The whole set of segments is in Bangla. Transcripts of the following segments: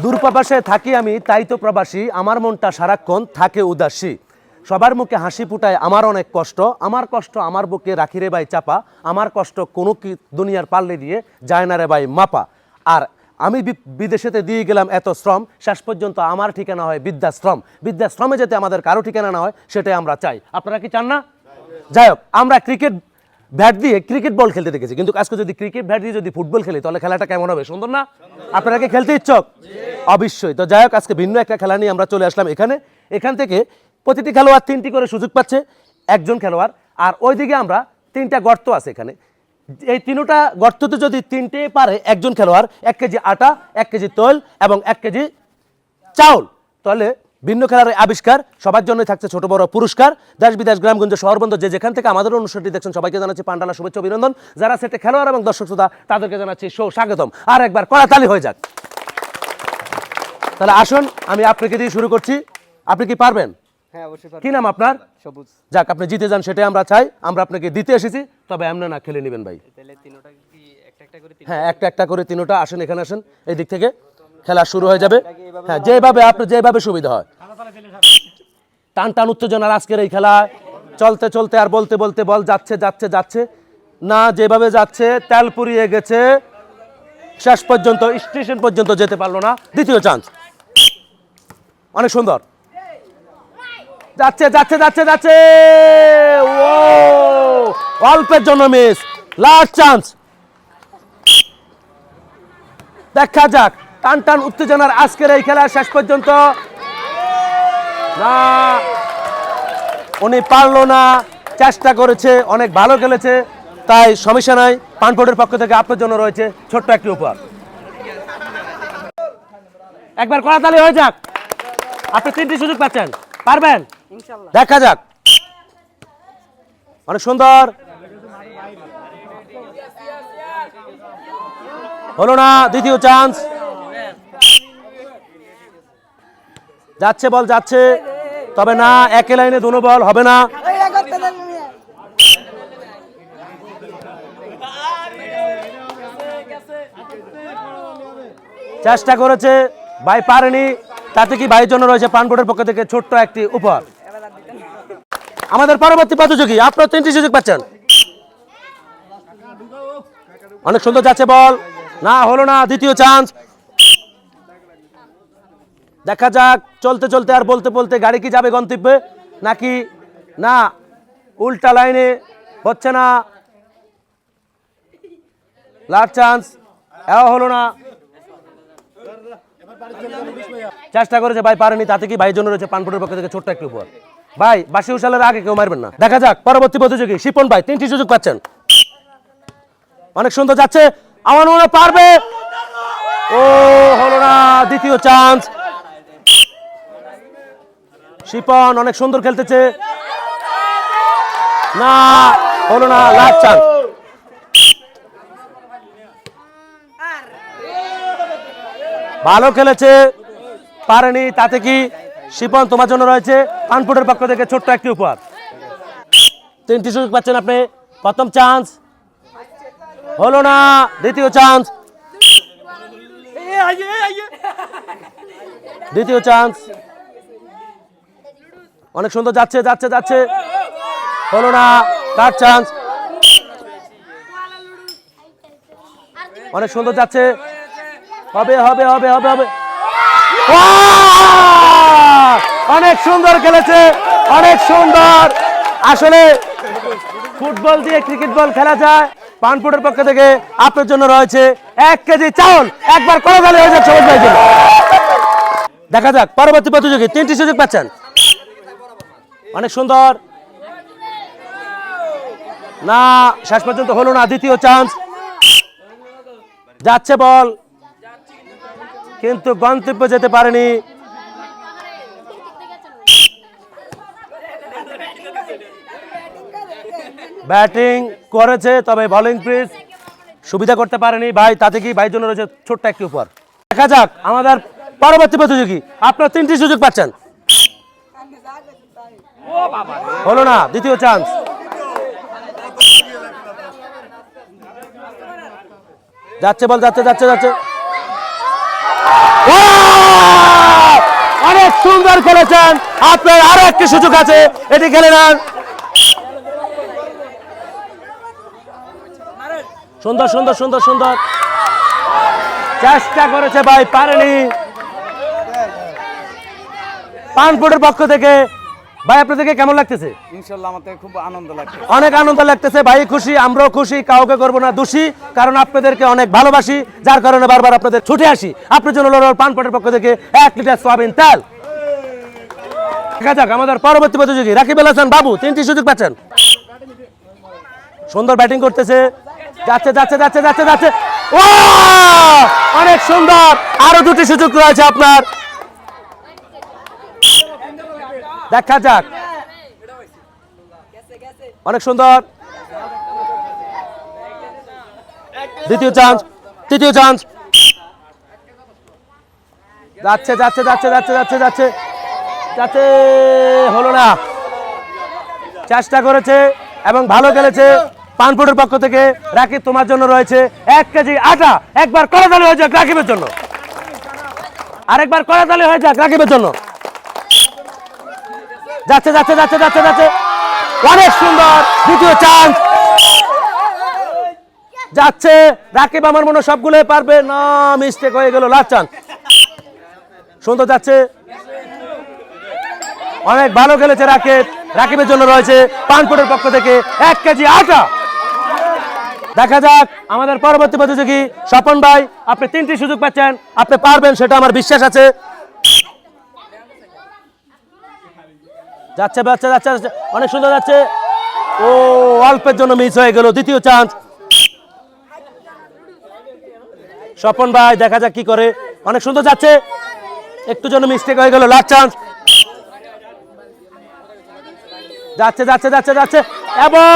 দূরপ্রবাসে থাকি আমি, তাই তো প্রবাসী, আমার মনটা সারাক্ষণ থাকে উদাসী। সবার মুখে হাসি ফুটায় আমার অনেক কষ্ট, আমার কষ্ট আমার বুকে রাখি রে ভাই চাপা, আমার কষ্ট কোনো কি দুনিয়ার পাল্লে দিয়ে যায় না রে ভাই মাপা। আর আমি বিদেশেতে দিয়ে গেলাম এত শ্রম, শেষ পর্যন্ত আমার ঠিকানা হয় বৃদ্ধাশ্রম। বৃদ্ধাশ্রমে যেতে আমাদের কারো ঠিকানা না হয়, সেটাই আমরা চাই। আপনারা কি চান না? যাই হোক, আমরা ক্রিকেট ব্যাট দিয়ে ক্রিকেট বল খেলতে দেখেছি, কিন্তু আজকে যদি ক্রিকেট ব্যাট দিয়ে যদি ফুটবল খেলি, তাহলে খেলাটা কেমন হবে? সুন্দর না? আপনারা কি খেলতে ইচ্ছুক? অবশ্যই। তো যাই হোক, আজকে ভিন্ন একটা খেলা নিয়ে আমরা চলে আসলাম এখানে। এখান থেকে প্রতিটি খেলোয়াড় 3টি করে সুযোগ পাচ্ছে, একজন খেলোয়াড়। আর ওইদিকে আমরা 3টা গর্ত আছে এখানে। এই 3টা গর্ততে যদি 3টে পারে একজন খেলোয়াড়, 1 কেজি আটা, 1 কেজি তৈল এবং 1 কেজি চাউল, তাহলে ভিন্ন খেলার আবিষ্কার। সবার জন্যই থাকছে ছোট বড় পুরস্কার। দেশ বিদেশ গ্রামগঞ্জ শহরবন্ধ যে যেখান থেকে আমাদের অনুষ্ঠানটি দেখছেন, সবাইকে জানাচ্ছি পান্ডালা শুভেচ্ছা অভিনন্দন। যারা সেটে খেলোয়াড় এবং দর্শক শ্রোতা, তাদেরকে জানাচ্ছি স্বাগতম। আর একবার কড়াতালি হয়ে যাক। তাহলে আসুন, আমি আপনাকে দিয়ে শুরু করছি। আপনি কি পারবেন? হ্যাঁ, অবশ্যই পারবো। কি নাম আপনার? সবুজ। যাক, আপনি জিতে যান, সেটাই আমরা চাই। আমরা আপনাকে দিতে এসেছি, তবে এমন না, খেলে নেবেন ভাই। তাহলে তিনটা কি একটা একটা করে হ্যাঁ, একটা একটা করে 3টা। আসেন, এখানে আসেন, এই দিক থেকে খেলা শুরু হয়ে যাবে। হ্যাঁ, যেভাবে আপনি যেভাবে সুবিধা হয়। টান টান উত্তেজনার আজকের এই খেলা চলতে চলতে আর বলতে বলতে বল যাচ্ছে যাচ্ছে যাচ্ছে না, যেভাবে যাচ্ছে তেল পুড়িয়ে গেছে, শেষ পর্যন্ত স্টেশন পর্যন্ত যেতে পারলো না। দ্বিতীয় চান্স, অনেক সুন্দর, যাচ্ছে যাচ্ছে যাচ্ছে যাচ্ছে, ও অল্পের জন্য মিস। লাস্ট চান্স, দেখা যাক। টান টান উত্তেজনার আজকের এই খেলা শেষ পর্যন্ত না, উনি পারলো না, চেষ্টা করেছে, অনেক ভালো খেলেছে, তাই সমস্যা নাই। পানপোর্টের পক্ষ থেকে আপনার জন্য রয়েছে ছোট্ট একটি উপহার। একবার কড়াতালি হয়ে যাক। আপনি 3টি সুযোগ পাচ্ছেন, পারবেন? ইনশাআল্লাহ। দেখা যাক। অনেক সুন্দর, হলো না। দ্বিতীয় চান্স, যাচ্ছে বল যাচ্ছে, তবে না, একই লাইনে দুনো বল হবে না। চেষ্টা করেছে ভাই, পারেনি। তাতে কি ভাইয়ের জন্য রয়েছে পানপোর্টের পক্ষ থেকে ছোট্ট একটি উপহার। আমাদের পরবর্তী প্রতিযোগী, আপনারা 3টি সুযোগ পাচ্ছেন। অনেক সুন্দর যাচ্ছে বল, না, হলো না। দ্বিতীয় চান্স, দেখা যাক। চলতে চলতে আর বলতে বলতে গাড়ি কি যাবে গন্তব্যে নাকি না, উল্টা লাইনে হচ্ছে না। লাস্ট চান্স, হলো না। চেষ্টা করেছে ভাই, পারেনি। তাতে কি ভাইয়ের জন্য রয়েছে পানপোর্টের পক্ষ থেকে ছোট্ট একটি উপহার। ভাই, বাসি উশালের আগে কেউ মারবেন না। দেখা যাক পরবর্তী প্রতিযোগী শিপন ভাই, 3টি সুযোগ পাচ্ছেন। অনেক সুন্দর যাচ্ছে, আমার মনে হয় পারবে। ও, হলো না। দ্বিতীয় চান্স, শিপন অনেক সুন্দর খেলতেছে, না, হলো না। লাস্ট চান্স, ভালো খেলেছে, পারেনি। তাতে কি শিপন, তোমার জন্য রয়েছে পানপোর্টের পক্ষ থেকে ছোট্ট একটি উপহার। 3টি সুযোগ পাচ্ছেন আপনি। প্রথম চান্স, হলো না। দ্বিতীয় চান্স, দ্বিতীয় চান্স, অনেক সুন্দর যাচ্ছে যাচ্ছে যাচ্ছে, হলো না। থার্ড চান্স, অনেক সুন্দর যাচ্ছে, হবে হবে হবে হবে হবে। অনেক সুন্দর খেলেছে, অনেক সুন্দর। আসলে ফুটবল দিয়ে ক্রিকেট বল খেলা যায়। পানপোর্টের পক্ষ থেকে আপনার জন্য রয়েছে 1 কেজি চাউল। একবার করে গেলে হয়ে যাক সবুজ ভাইয়ের জন্য। দেখা যাক পরবর্তী প্রতিযোগী, 3টি সুযোগ পাচ্ছেন। অনেক সুন্দর, না, শেষ পর্যন্ত হলো না। দ্বিতীয় চান্স, যাচ্ছে বল, কিন্তু গন্তব্যে যেতে পারেনি। ব্যাটিং করেছে, তবে বোলিং পিচ সুবিধা করতে পারেনি ভাই। তাতে কি ভাইয়ের জন্য রয়েছে ছোট্ট একটি উপহার। দেখা যাক আমাদের পরবর্তী প্রতিযোগী, আপনারা 3টি সুযোগ পাচ্ছেন। হলো না। দ্বিতীয় চান্স, যাচ্ছে বল, যাচ্ছে যাচ্ছে যাচ্ছে। অনেক সুন্দর খেলেছেন, আপনার আরো একটি সুযোগ আছে, এটি খেলে নেন। সুন্দর সুন্দর সুন্দর সুন্দর চেষ্টা করেছে ভাই, পারেনি। পানপুরের পক্ষ থেকে ভাই আপনাদেরকে কেমন লাগতেছে? ইনশাআল্লাহ আমাদের খুব আনন্দ লাগছে। অনেক আনন্দ লাগতেছে ভাই, খুশি, আমরাও খুশি, কাউকে করবো না দোষী, কারণ আপনাদেরকে অনেক ভালোবাসি, যার কারণে বারবার আপনাদের ছুটে আসি। আপনার জন্য পানপটের পক্ষ থেকে 1 লিটার সয়াবিন তেল। দেখা যাক আমাদের পরবর্তী প্রতিযোগী রাকিব আল হাসান বাবু, 3টি সুযোগ পাচ্ছেন। সুন্দর ব্যাটিং করতেছে, যাচ্ছে যাচ্ছে যাচ্ছে যাচ্ছে যাচ্ছে। ও অনেক সুন্দর, আরো 2টি সুযোগ রয়েছে আপনার। দেখা যাক, অনেক সুন্দর। দ্বিতীয় চান্স, তৃতীয় চান্স। যাচ্ছে যাচ্ছে যাচ্ছে যাচ্ছে যাচ্ছে যাচ্ছে যাচ্ছে, হলো না। চেষ্টা করেছে এবং ভালো খেলেছে পানপুরের পক্ষ থেকে। রাকিব তোমার জন্য রয়েছে 1 কেজি আটা। একবার করতালি হয়ে যাক রাকিবের জন্য, আরেকবার করতালি হয়ে যাক রাকিবের জন্য। যাচ্ছে যাচ্ছে যাচ্ছে যাচ্ছে যাচ্ছে, অনেক সুন্দর। দ্বিতীয় চান্স, যাচ্ছে রাকিব, আমার মনে হয় সবগুলোই পারবে না, মিস্টেক হয়ে গেল। লাস্ট চান্স, সুন্দর যাচ্ছে, অনেক ভালো খেলেছে রাকিব। রাকিবের জন্য রয়েছে পানপুরের পক্ষ থেকে 1 কেজি আটা। দেখা যাক আমাদের পরবর্তী প্রতিযোগী স্বপন ভাই, আপনি 3টি সুযোগ পাচ্ছেন, আপনি পারবেন সেটা আমার বিশ্বাস আছে। যাচ্ছে যাচ্ছে যাচ্ছে যাচ্ছে, অনেক সুন্দর যাচ্ছে। ও অল্পের জন্য মিস হয়ে গেল। দ্বিতীয় চান্স, স্বপন ভাই দেখা যাক কি করে। অনেক সুন্দর যাচ্ছে, একটু জন্য মিস্টেক হয়ে গেল। লাস্ট চান্স, যাচ্ছে যাচ্ছে যাচ্ছে যাচ্ছে এবং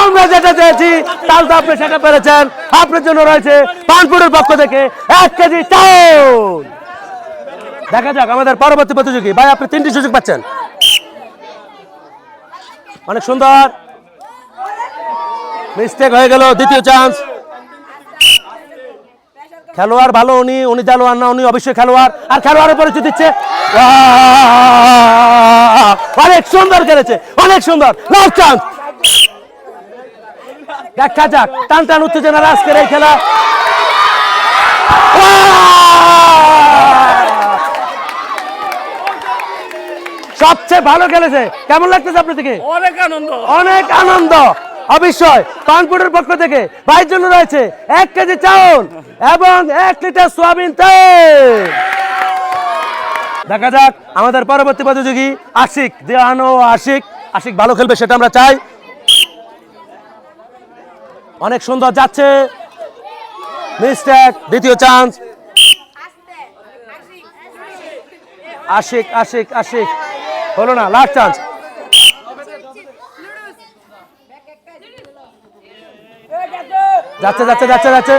আমরা যেটা চেয়েছি তাহলে তো আপনি সেটা পেরেছেন। আপনার জন্য রয়েছে পানপুরের পক্ষ থেকে 1 কেজি চাউল। দেখা যাক আমাদের পরবর্তী প্রতিযোগী ভাই, আপনি 3টি সুযোগ পাচ্ছেন। অনেক সুন্দর, মিস্টেক হয়ে গেল। দ্বিতীয় চান্স, খেলোয়াড় ভালো, উনি খেলোয়াড় না, উনি অবশ্যই খেলোয়াড়, আর খেলোয়াড়ের পরিচয় দিচ্ছে। অনেক সুন্দর খেলেছে, অনেক সুন্দর। লাস্ট চান্স, দেখা যাক টান টান উত্তেজনার আজকের এই খেলা। সবচেয়ে ভালো খেলেছে। কেমন লাগতেছে আপনার থেকে? অনেক আনন্দ, অনেক আনন্দ। অবশ্যই পানপুরের পক্ষ থেকে ভাইয়ের জন্য রয়েছে 1 কেজি চাউল এবং 1 লিটার সয়াবিন তেল। দেখা যাক আমাদের পরবর্তী প্রতিযোগী আশিক, দেওয়ানো আশিক। আশিক ভালো খেলবে সেটা আমরা চাই। অনেক সুন্দর যাচ্ছে, মিস্টেক। দ্বিতীয় চান্স, আশিক আশিক আশিক, হলো না। লাস্ট চান্স, যাচ্ছে যাচ্ছে যাচ্ছে যাচ্ছে।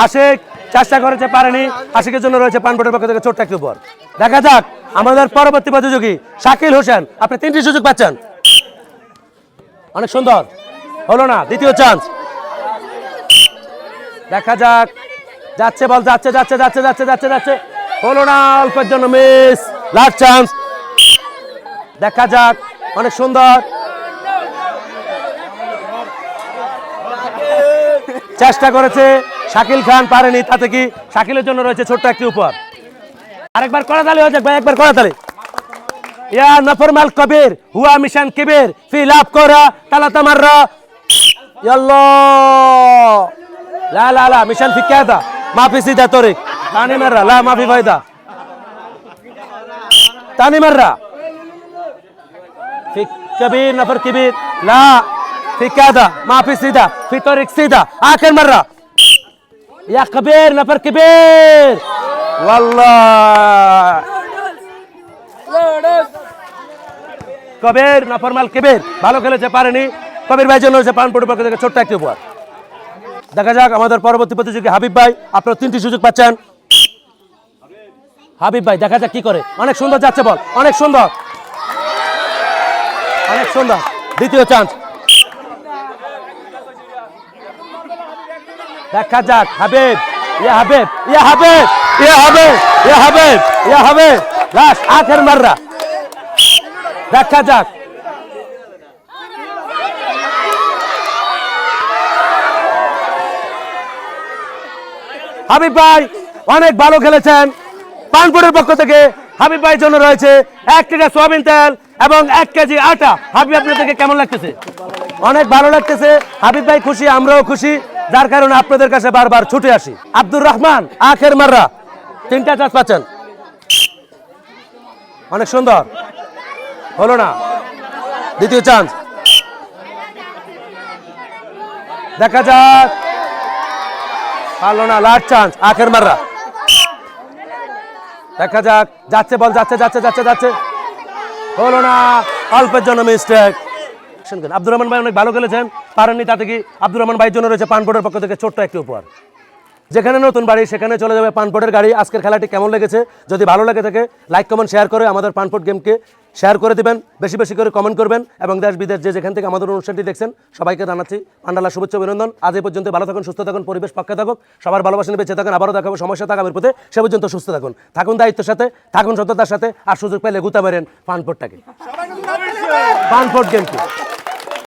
আশিক চেষ্টা করেছে, পারেনি। আশিকের জন্য রয়েছে পানপটের পক্ষ থেকে ছোট্ট একটি উপহার। দেখা যাক আমাদের পরবর্তী প্রতিযোগী শাকিল হোসেন, আপনি 3টি সুযোগ পাচ্ছেন। অনেক সুন্দর, হলো না। দ্বিতীয় চান্স, দেখা যাক, যাচ্ছে বল, যাচ্ছে যাচ্ছে যাচ্ছে যাচ্ছে যাচ্ছে যাচ্ছে, হলো না, অল্পের জন্য মিস। লাস্ট চান্স, দেখা যাক, অনেক সুন্দর চেষ্টা করেছে শাকিল খান, পারেনি। তাতে কি শাকিলের জন্য রয়েছে ছোট্ট একটি উপহার। আরেকবার করতালি হয়ে যাক ভাই, একবার করতালি। ইয়া নফরমাল কবির হুয়া মিশন কিবির ফি লাভ করা তালা তামাররা ইয়াল্লাহ লা লা লা মিশন ফি কাদা মাফি সিদা তরিক তানি মাররা লা মাফি ফায়দা তানি মাররা ফি কবির নফর কিবির লা ফি কাদা মাফি সিদা ফি তরিক সিদা আখির মাররা ইয়া কবির নফর কিবির ওয়াল্লাহ কবির নফরমাল কিবির ভালো খেলেছে, পারেনি। কবির ভাই জন্য পানপুরের পক্ষ থেকে ছোট্ট একটি উপহার। দেখা যাক আমাদের পরবর্তী প্রতিযোগী হাবিব ভাই, আপনারা 3টি সুযোগ পাচ্ছেন। হাবিব ভাই দেখা যাক কি করে। অনেক সুন্দর যাচ্ছে বল, অনেক সুন্দর, অনেক সুন্দর। দ্বিতীয় চান্স। দেখা যাক হাবিব, হাবিব, হাবিব, হাবিব, হাবিব, হাবিব, লাস্ট আখের মাররা। দেখা যাক। হাবিব ভাই অনেক ভালো খেলেছেন। পানপুরের পক্ষ থেকে হাবিব ভাইয়ের জন্য রয়েছে 1 লিটার সোয়াবিন তেল এবং 1 কেজি আটা। হাবিব আপনার থেকে কেমন লাগতেছে? অনেক ভালো লাগতেছে। হাবিব ভাই খুশি, আমরাও খুশি, যার কারণে আপনাদের কাছে বারবার ছুটে আসি। আব্দুর রহমান আখের মাররা 3টা চান্স পাচ্ছেন। অনেক সুন্দর, হলো না। দ্বিতীয় চান্স। দেখা যাক, পারলো না। লাস্ট চান্স আখের মাররা। দেখা যাক, যাচ্ছে বল, যাচ্ছে যাচ্ছে যাচ্ছে যাচ্ছে, হলো না, অল্পের জন্য মিস্টেক। আব্দুর রহমান ভাই অনেক ভালো খেলেছেন, পারেননি, তাতে কি আব্দুর রহমান ভাইয়ের জন্য রয়েছে পানপোর্টের পক্ষ থেকে ছোট্ট একটি উপহার। যেখানে নতুন বাড়ি সেখানে চলে যাবে পানপোর্টের গাড়ি। আজকের খেলাটি কেমন লেগেছে? যদি ভালো লেগে থাকে লাইক কমেন্ট শেয়ার করে আমাদের পানপোর্ট গেমকে শেয়ার করে দিবেন, বেশি বেশি করে কমেন্ট করবেন, এবং দেশ বিদেশ যে যেখান থেকে আমাদের অনুষ্ঠানটি দেখছেন সবাইকে জানাচ্ছি পান্ডালা শুভেচ্ছা অভিনন্দন। আজ এই পর্যন্ত। ভালো থাকুন, সুস্থ থাকুন, পরিবেশ পক্ষে থাকুক, সবার ভালোবাসা নিয়ে বেঁচে থাকুন। আবারও দেখাবো সমস্যা থাকার পথে, সে পর্যন্ত সুস্থ থাকুন, থাকুন দায়িত্বের সাথে, থাকুন সততার সাথে, আর সুযোগ পেলে গুতা মেরেন পানপোর্টটাকে, পানপোর্ট গেমকে।